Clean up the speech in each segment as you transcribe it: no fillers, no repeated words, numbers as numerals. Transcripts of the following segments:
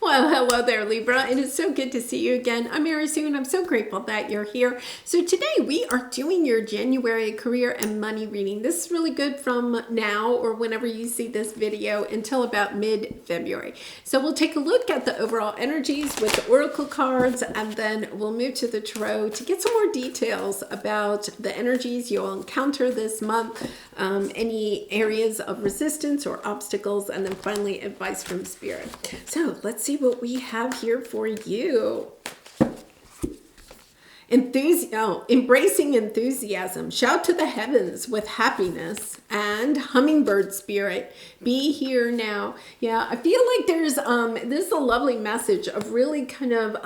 Well, hello there, Libra. It is so good to see you again. I'm Mary Sue, and I'm so grateful that you're here. So today we are doing your January career and money reading. This is really good from now or whenever you see this video until about mid-February. So we'll take a look at the overall energies with the oracle cards, and then we'll move to the tarot to get some more details about the energies you'll encounter this month, any areas of resistance or obstacles, and then finally advice from Spirit. So let's see what we have here for you. Embracing enthusiasm. Shout to the heavens with happiness. And hummingbird spirit, be here now. Yeah, I feel like there's this is a lovely message of really kind of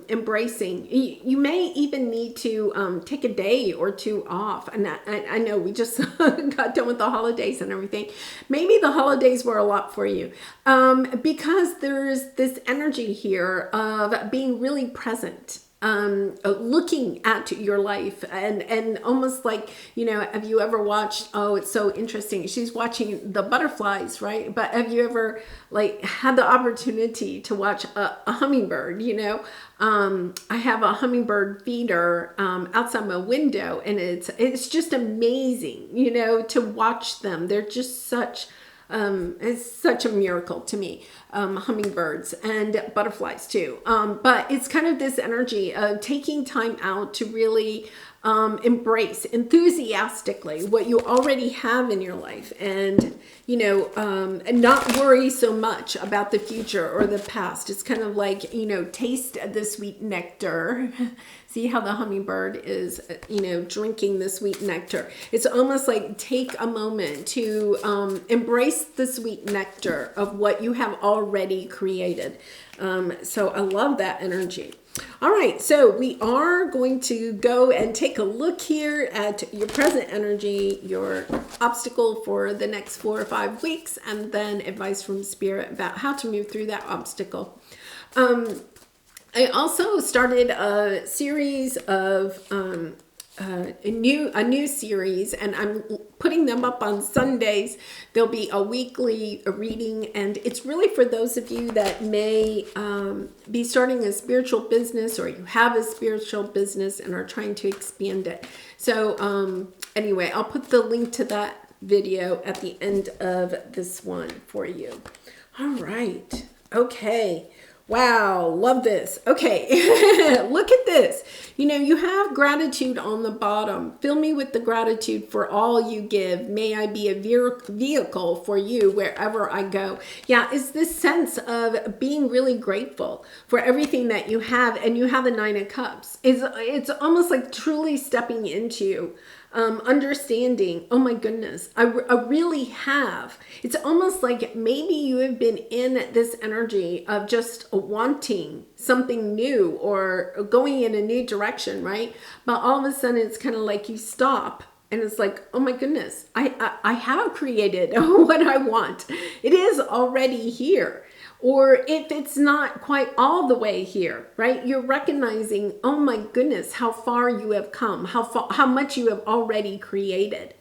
embracing. You may even need to take a day or two off. And I know we just got done with the holidays and everything. Maybe the holidays were a lot for you, because there's this energy here of being really present. Looking at your life and almost like, you know, have you ever watched, oh, it's so interesting. She's watching the butterflies, right? But have you ever like had the opportunity to watch a hummingbird, you know? I have a hummingbird feeder outside my window, and it's just amazing, you know, to watch them. They're just such it's such a miracle to me, hummingbirds and butterflies too. But it's kind of this energy of taking time out to really embrace enthusiastically what you already have in your life, and you know, and not worry so much about the future or the past. It's kind of like, you know, taste the sweet nectar. See how the hummingbird is, you know, drinking the sweet nectar. It's almost like take a moment to embrace the sweet nectar of what you have already created. So I love that energy. All right, so we are going to go and take a look here at your present energy, your obstacle for the next 4 or 5 weeks, and then advice from Spirit about how to move through that obstacle. I also started a series of a new series, and I'm putting them up on Sundays. There'll be a weekly reading, and it's really for those of you that may be starting a spiritual business, or you have a spiritual business and are trying to expand it. So anyway, I'll put the link to that video at the end of this one for you. All right. Okay. Wow, love this. Okay, look at this. You know, you have gratitude on the bottom. Fill me with the gratitude for all you give. May I be a vehicle for you wherever I go. Yeah, it's this sense of being really grateful for everything that you have, and you have the 9 of Cups. It's almost like truly stepping into understanding, oh my goodness, I really have. It's almost like maybe you have been in this energy of just wanting something new or going in a new direction, right? But all of a sudden it's kind of like you stop, and it's like, oh my goodness, I have created what I want. It is already here. Or if it's not quite all the way here, right? You're recognizing, oh my goodness, how far you have come, how much you have already created.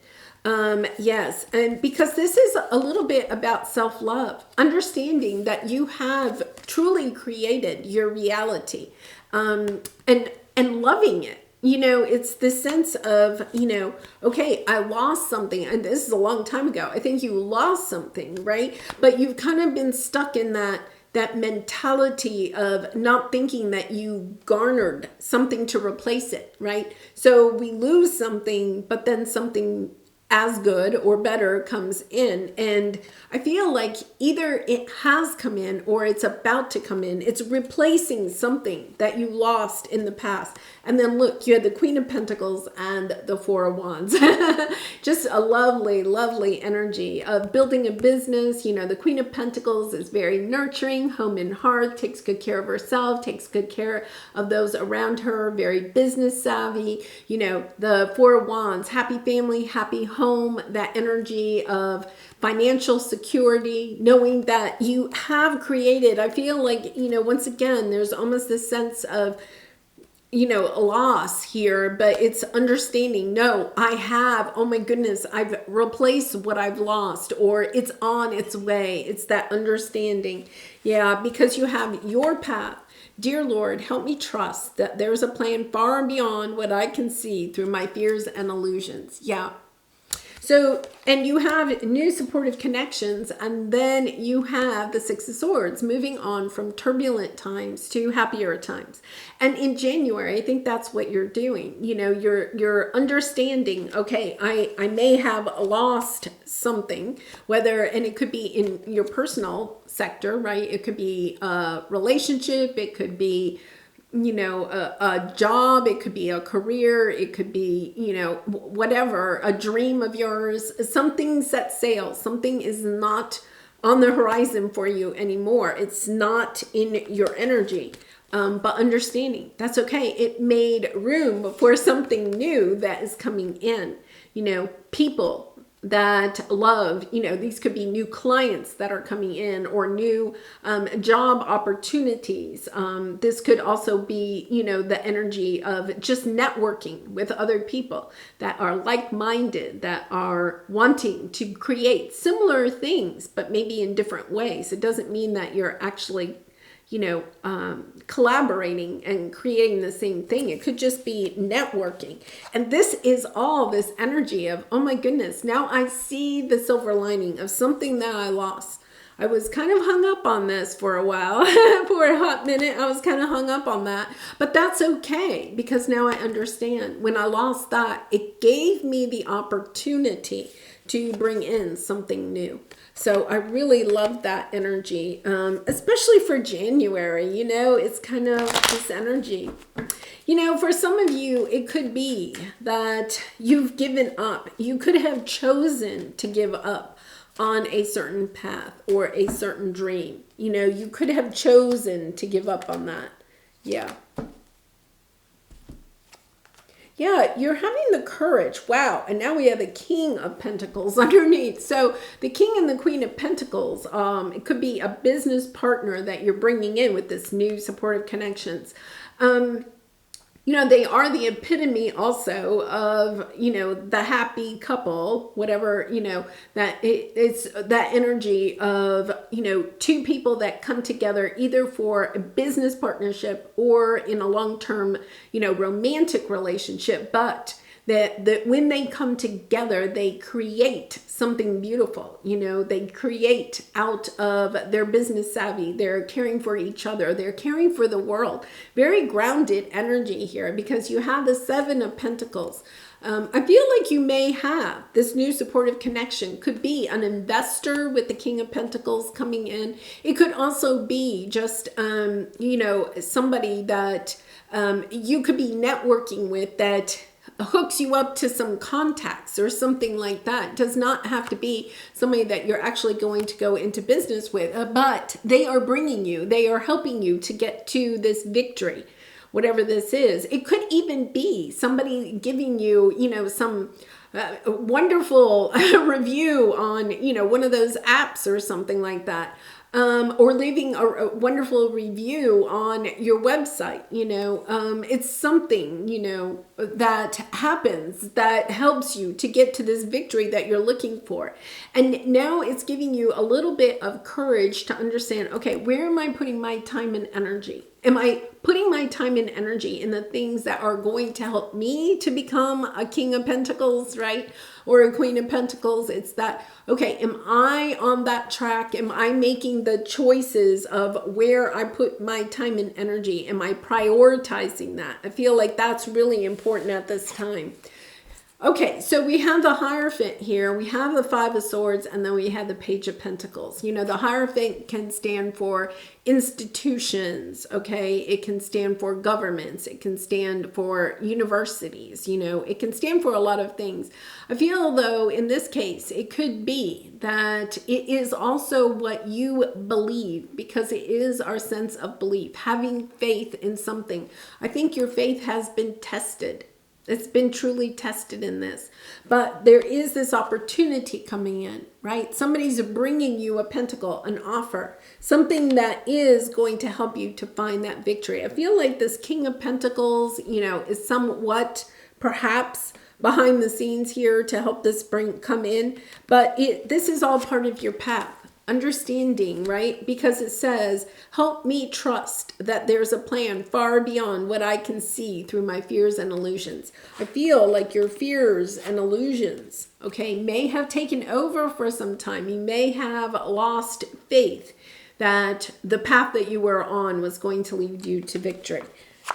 Yes, and because this is a little bit about self-love, understanding that you have truly created your reality, and loving it. You know, it's the sense of, you know, okay, I lost something, and this is a long time ago. I think you lost something, right? But you've kind of been stuck in that mentality of not thinking that you garnered something to replace it, right? So we lose something, but then something as good or better comes in, and I feel like either it has come in or it's about to come in. It's replacing something that you lost in the past. And then look, you had the Queen of Pentacles and the Four of Wands. Just a lovely, lovely energy of building a business. You know, the Queen of Pentacles is very nurturing, home and hearth, takes good care of herself, takes good care of those around her, very business savvy. You know, the Four of Wands, happy family, happy home, that energy of financial security, knowing that you have created. I feel like, you know, once again, there's almost this sense of, a loss here, but it's understanding, no, I have, oh my goodness, I've replaced what I've lost, or it's on its way. It's that understanding. Yeah, because you have your path. Dear Lord, help me trust that there's a plan far beyond what I can see through my fears and illusions. Yeah. So, and you have new supportive connections, and then you have the Six of Swords moving on from turbulent times to happier times. And in January, I think that's what you're doing. You're understanding, okay, I may have lost something, and it could be in your personal sector, right? It could be a relationship, it could be a job, it could be a career, it could be, whatever, a dream of yours. Something set sail, something is not on the horizon for you anymore. It's not in your energy. But understanding, that's okay. It made room for something new that is coming in. People that love, these could be new clients that are coming in, or new job opportunities. This could also be, the energy of just networking with other people that are like-minded, that are wanting to create similar things, but maybe in different ways. It doesn't mean that you're actually collaborating and creating the same thing. It could just be networking. And this is all this energy of, oh my goodness, now I see the silver lining of something that I lost. I was kind of hung up on this for a while. For a hot minute, I was kind of hung up on that. But that's okay, because now I understand when I lost that, it gave me the opportunity to bring in something new. So I really love that energy, especially for January. It's kind of this energy. For some of you, it could be that you've given up. You could have chosen to give up on a certain path or a certain dream. You could have chosen to give up on that. Yeah. Yeah, you're having the courage. Wow. And now we have the King of Pentacles underneath. So the King and the Queen of Pentacles, it could be a business partner that you're bringing in with this new supportive connections. They are the epitome also of, the happy couple, whatever, that it's that energy of, two people that come together either for a business partnership or in a long-term, romantic relationship, but that when they come together, they create something beautiful. They create out of their business savvy. They're caring for each other. They're caring for the world. Very grounded energy here, because you have the Seven of Pentacles. I feel like you may have this new supportive connection. Could be an investor with the King of Pentacles coming in. It could also be just, somebody that you could be networking with that hooks you up to some contacts or something like that. It does not have to be somebody that you're actually going to go into business with, but they are they are helping you to get to this victory, whatever this is. It could even be somebody giving you, some wonderful review on, one of those apps or something like that. Or leaving a wonderful review on your website. It's something, that happens that helps you to get to this victory that you're looking for. And now it's giving you a little bit of courage to understand, okay, where am I putting my time and energy? Am I putting my time and energy in the things that are going to help me to become a King of Pentacles, right? Or a Queen of Pentacles? It's that, okay, am I on that track? Am I making the choices of where I put my time and energy? Am I prioritizing that? I feel like that's really important at this time. Okay, so we have the Hierophant here. We have the Five of Swords, and then we have the Page of Pentacles. The Hierophant can stand for institutions, okay? It can stand for governments. It can stand for universities, It can stand for a lot of things. I feel, though, in this case, it could be that it is also what you believe, because it is our sense of belief, having faith in something. I think your faith has been tested. It's been truly tested in this. But there is this opportunity coming in, right? Somebody's bringing you a pentacle, an offer, something that is going to help you to find that victory. I feel like this King of Pentacles, is somewhat perhaps behind the scenes here to help this come in. But this is all part of your path. Understanding, right? Because it says, help me trust that there's a plan far beyond what I can see through my fears and illusions. I feel like your fears and illusions, okay, may have taken over for some time. You may have lost faith that the path that you were on was going to lead you to victory.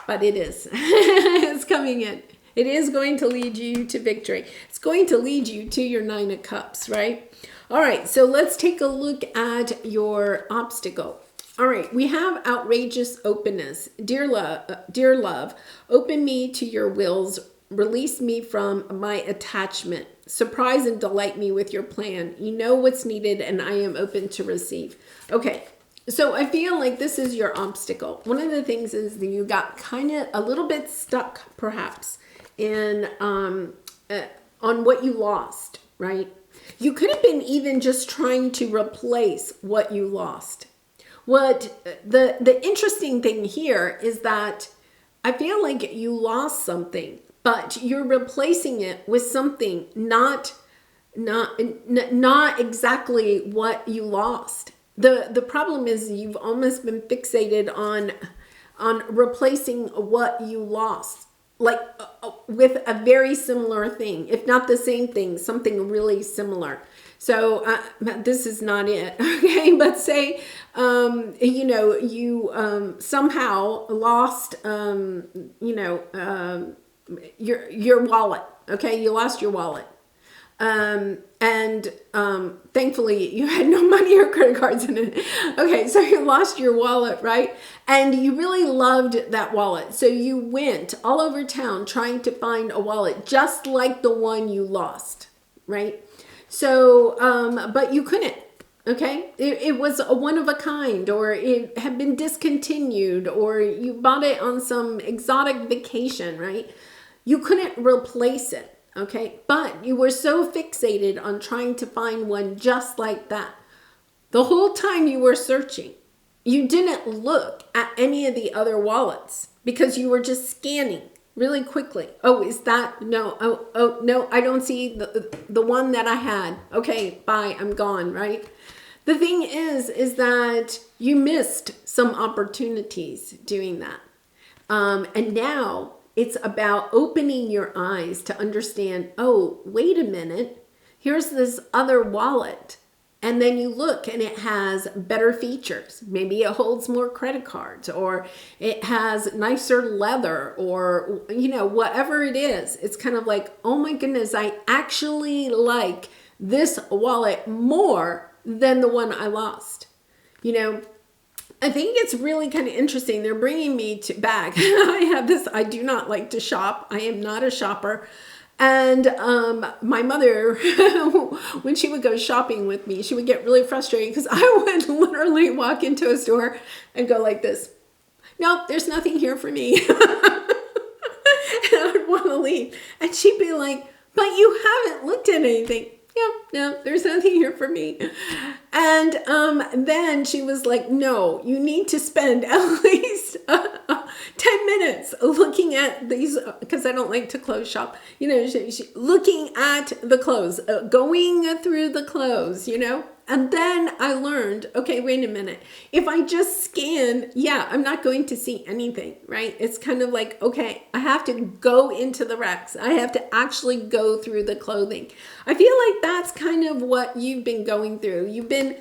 But it is. It's coming in. It is going to lead you to victory. It's going to lead you to your 9 of Cups, right? All right, so let's take a look at your obstacle. All right, we have outrageous openness. Dear love, open me to your wills. Release me from my attachment. Surprise and delight me with your plan. You know what's needed, and I am open to receive. Okay, so I feel like this is your obstacle. One of the things is that you got kind of a little bit stuck, perhaps, in on what you lost, right? You could have been even just trying to replace what you lost. What the interesting thing here is that I feel like you lost something, but you're replacing it with something not exactly what you lost. The problem is you've almost been fixated on replacing what you lost. Like with a very ssimilar thing, if not the same thing, something really similar. So this is not it, okay? But say, you somehow lost, your wallet, okay? You lost your wallet. Thankfully you had no money or credit cards in it. Okay, so you lost your wallet, right? And you really loved that wallet. So you went all over town trying to find a wallet just like the one you lost, right? So, but you couldn't, okay? It was a one of a kind, or it had been discontinued, or you bought it on some exotic vacation, right? You couldn't replace it. Okay, but you were so fixated on trying to find one just like that. The whole time you were searching, you didn't look at any of the other wallets because you were just scanning really quickly. Oh, is that? No. Oh, no, I don't see the one that I had. Okay, bye, I'm gone, right? The thing is that you missed some opportunities doing that. And now it's about opening your eyes to understand, oh, wait a minute, here's this other wallet. And then you look and it has better features. Maybe it holds more credit cards, or it has nicer leather, or, whatever it is. It's kind of like, oh my goodness, I actually like this wallet more than the one I lost. I think it's really kind of interesting. They're bringing me back. I have this, I do not like to shop. I am not a shopper. And my mother, when she would go shopping with me, she would get really frustrated because I would literally walk into a store and go like this. No, there's nothing here for me. And I would want to leave. And she'd be like, but you haven't looked at anything. No, there's nothing here for me. And then she was like, no, you need to spend at least 10 minutes looking at these, because I don't like to clothes shop, looking at the clothes, going through the clothes, And then I learned, okay, wait a minute. If I just scan, I'm not going to see anything, right? It's kind of like, okay, I have to go into the racks. I have to actually go through the clothing. I feel like that's kind of what you've been going through. You've been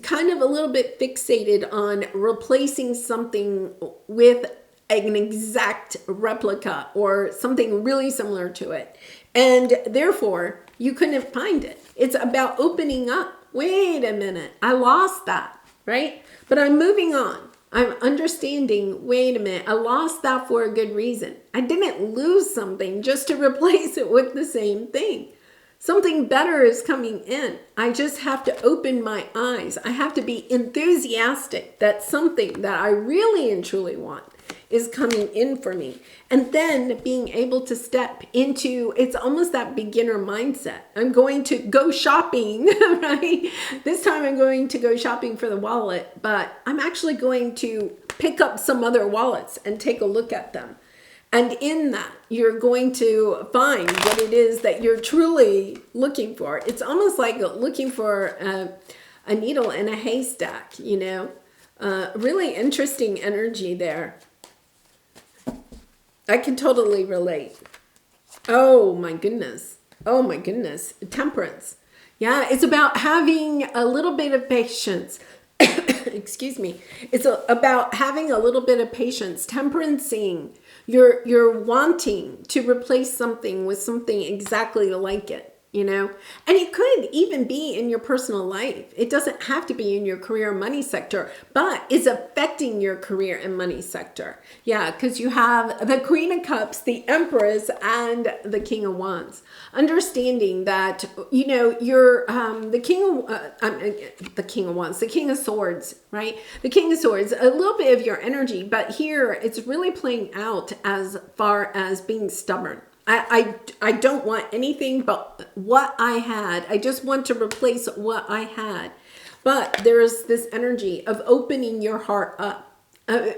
kind of a little bit fixated on replacing something with an exact replica or something really similar to it. And therefore, you couldn't find it. It's about opening up. Wait a minute, I lost that, right? But I'm moving on. I'm understanding, wait a minute, I lost that for a good reason. I didn't lose something just to replace it with the same thing. Something better is coming in. I just have to open my eyes. I have to be enthusiastic that something that I really and truly want is coming in for me. And then being able to step into, it's almost that beginner mindset. I'm going to go shopping, right? This time I'm going to go shopping for the wallet, but I'm actually going to pick up some other wallets and take a look at them. And in that, you're going to find what it is that you're truly looking for. It's almost like looking for a needle in a haystack, you know. Really interesting energy there. I can totally relate. Oh my goodness. Oh my goodness. Temperance. Yeah, it's about having a little bit of patience. Excuse me. It's about having a little bit of patience. Temperancing. You're wanting to replace something with something exactly like it. You know, and it could even be in your personal life. It doesn't have to be in your career and money sector, but it's affecting your career and money sector. Yeah, because you have the Queen of Cups, the Empress, and the King of Wands. Understanding that, you know, you're the King of Wands, the King of Swords, right? The King of Swords, a little bit of your energy, but here it's really playing out as far as being stubborn. I don't want anything but what I had. I just want to replace what I had. But there's this energy of opening your heart up,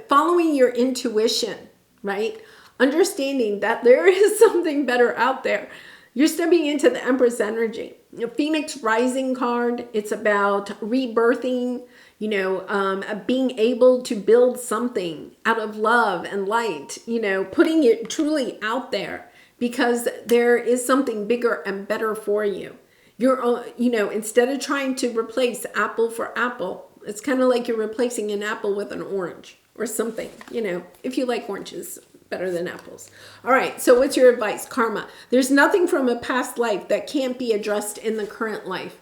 following your intuition, right? Understanding that there is something better out there. You're stepping into the Empress energy. Phoenix Rising card, it's about rebirthing, you know, being able to build something out of love and light, you know, putting it truly out there. Because there is something bigger and better for you. You're, you know, instead of trying to replace apple for apple, it's kind of like you're replacing an apple with an orange or something, you know, if you like oranges better than apples. All right, so what's your advice? Karma. There's nothing from a past life that can't be addressed in the current life.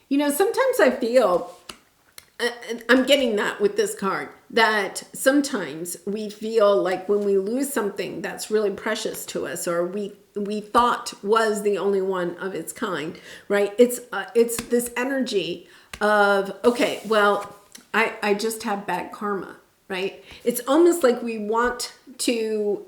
You know, sometimes I feel, I'm getting that with this card, that sometimes we feel like when we lose something that's really precious to us, or we thought was the only one of its kind, right? It's this energy of, okay, well, I just have bad karma, right? It's almost like we want to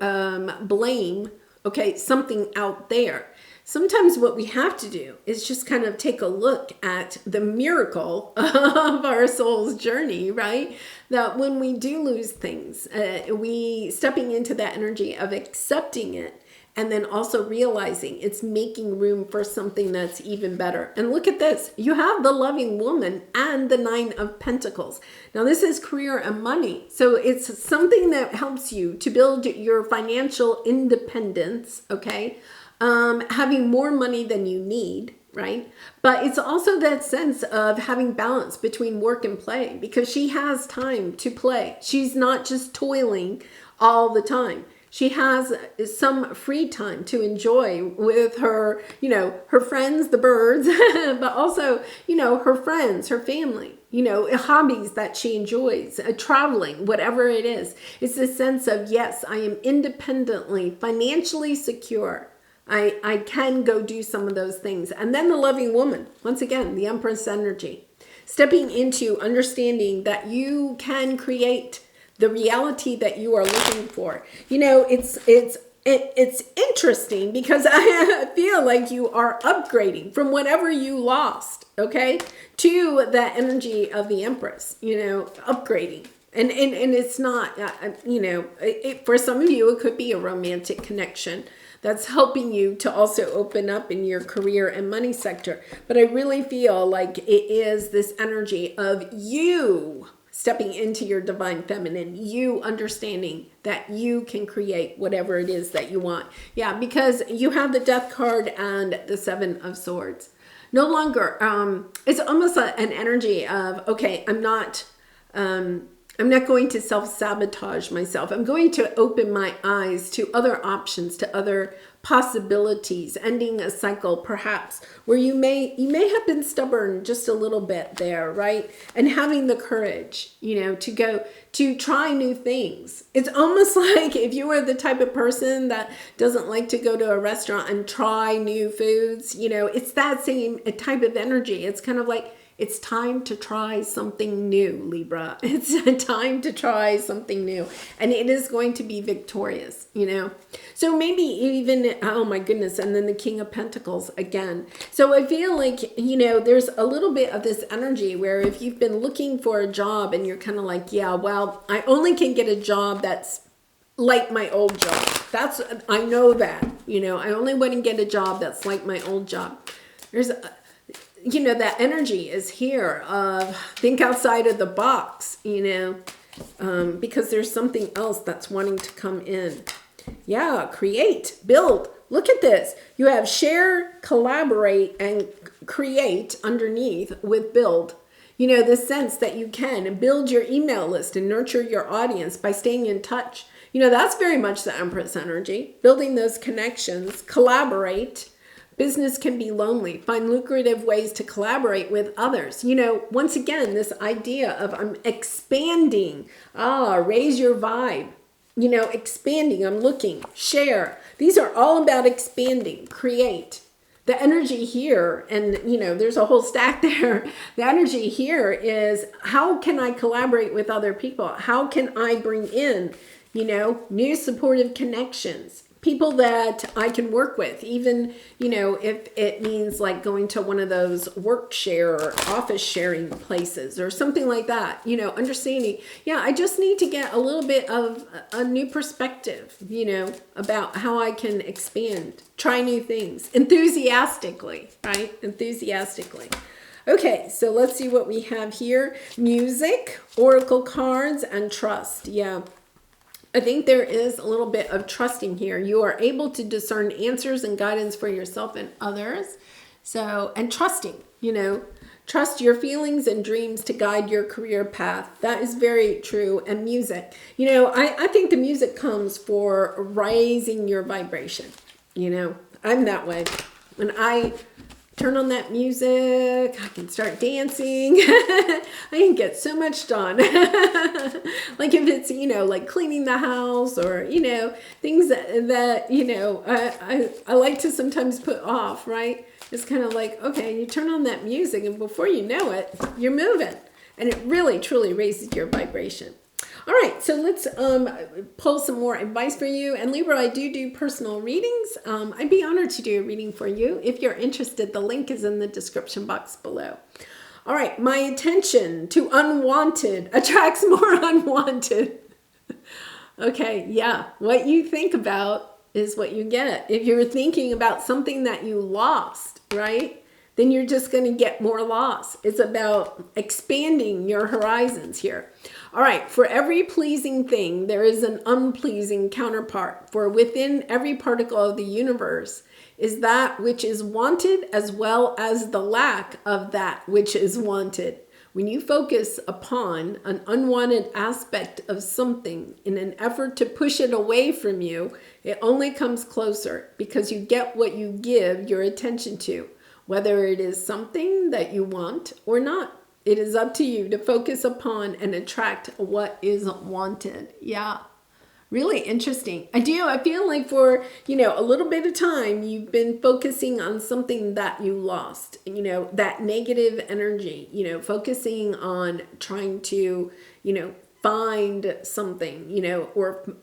blame, okay, something out there. Sometimes what we have to do is just kind of take a look at the miracle of our soul's journey, right? That when we do lose things, we stepping into that energy of accepting it, and then also realizing it's making room for something that's even better. And look at this. You have the Loving Woman and the Nine of Pentacles. Now, this is career and money. So it's something that helps you to build your financial independence, okay? Having more money than you need, right? But it's also that sense of having balance between work and play, because she has time to play. She's not just toiling all the time. She has some free time to enjoy with her, you know, her friends, the birds, but also, you know, her friends, her family, you know, hobbies that she enjoys, traveling, whatever it is. It's a sense of, yes, I am independently, financially secure. I can go do some of those things. And then the Loving Woman, once again, the Empress energy, stepping into understanding that you can create the reality that you are looking for. You know, it's interesting because I feel like you are upgrading from whatever you lost, okay, to that energy of the Empress, you know, upgrading. And it's not, you know, for some of you, it could be a romantic connection that's helping you to also open up in your career and money sector. But I really feel like it is this energy of you stepping into your divine feminine, you understanding that you can create whatever it is that you want. Yeah, because you have the Death card and the Seven of Swords. No longer, it's almost an energy of, okay, I'm not going to self-sabotage myself. I'm going to open my eyes to other options, to other possibilities, ending a cycle perhaps where you may have been stubborn just a little bit there, right? And having the courage, you know, to go to try new things. It's almost like if you were the type of person that doesn't like to go to a restaurant and try new foods, you know, it's that same type of energy. It's kind of like, It's time to try something new, Libra. It's a time to try something new. And it is going to be victorious, you know. So maybe even, oh my goodness, and then the King of Pentacles again. So I feel like, you know, there's a little bit of this energy where if you've been looking for a job and you're kind of like, yeah, well, I only can get a job that's like my old job. I know that, you know, I only want to get a job that's like my old job. There's you know, that energy is here of think outside of the box, you know, because there's something else that's wanting to come in. Yeah, create, build. Look at this. You have share, collaborate, and create underneath with build. You know, the sense that you can build your email list and nurture your audience by staying in touch. You know, that's very much the Empress energy. Building those connections, collaborate. Business can be lonely. Find lucrative ways to collaborate with others. You know, once again, this idea of I'm expanding. Raise your vibe. You know, expanding. I'm looking. Share. These are all about expanding. Create. The energy here, and you know, there's a whole stack there. The energy here is how can I collaborate with other people? How can I bring in, you know, new supportive connections? People that I can work with, even, you know, if it means like going to one of those work share or office sharing places or something like that, you know, understanding, yeah, I just need to get a little bit of a new perspective, you know, about how I can expand, try new things, enthusiastically, right? Enthusiastically. Okay, so let's see what we have here. Music, oracle cards, and trust. Yeah. I think there is a little bit of trusting here. You are able to discern answers and guidance for yourself and others. So, and trusting, you know, trust your feelings and dreams to guide your career path. That is very true. And music, you know, I think the music comes for raising your vibration. You know, I'm that way. When I turn on that music, I can start dancing. I can get so much done. Like if it's, you know, like cleaning the house or, you know, things that you know, I like to sometimes put off, right? It's kind of like, okay, you turn on that music and before you know it, you're moving. And it really, truly raises your vibration. All right, so let's pull some more advice for you. And Libra, I do personal readings. I'd be honored to do a reading for you. If you're interested, the link is in the description box below. All right, my attention to unwanted attracts more unwanted. Okay, yeah, what you think about is what you get. If you're thinking about something that you lost, right, then you're just going to get more loss. It's about expanding your horizons here. All right, for every pleasing thing, there is an unpleasing counterpart. For within every particle of the universe is that which is wanted as well as the lack of that which is wanted. When you focus upon an unwanted aspect of something in an effort to push it away from you, it only comes closer because you get what you give your attention to, whether it is something that you want or not. It is up to you to focus upon and attract what is wanted. Yeah, really interesting. I feel like for, you know, a little bit of time, you've been focusing on something that you lost, you know, that negative energy, you know, focusing on trying to, you know, find something, you know, or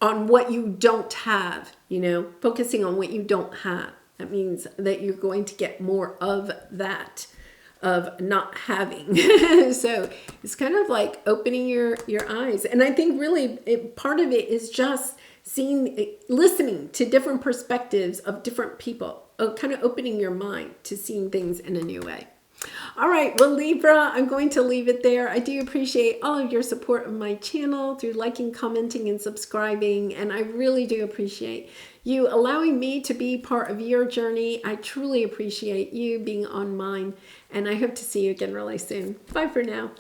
on what you don't have, you know, focusing on what you don't have. That means that you're going to get more of that, of not having. So it's kind of like opening your eyes. And I think really part of it is just listening to different perspectives of different people, kind of opening your mind to seeing things in a new way. All right, well, Libra, I'm going to leave it there. I do appreciate all of your support of my channel through liking, commenting, and subscribing. And I really do appreciate you allowing me to be part of your journey. I truly appreciate you being on mine. And I hope to see you again really soon. Bye for now.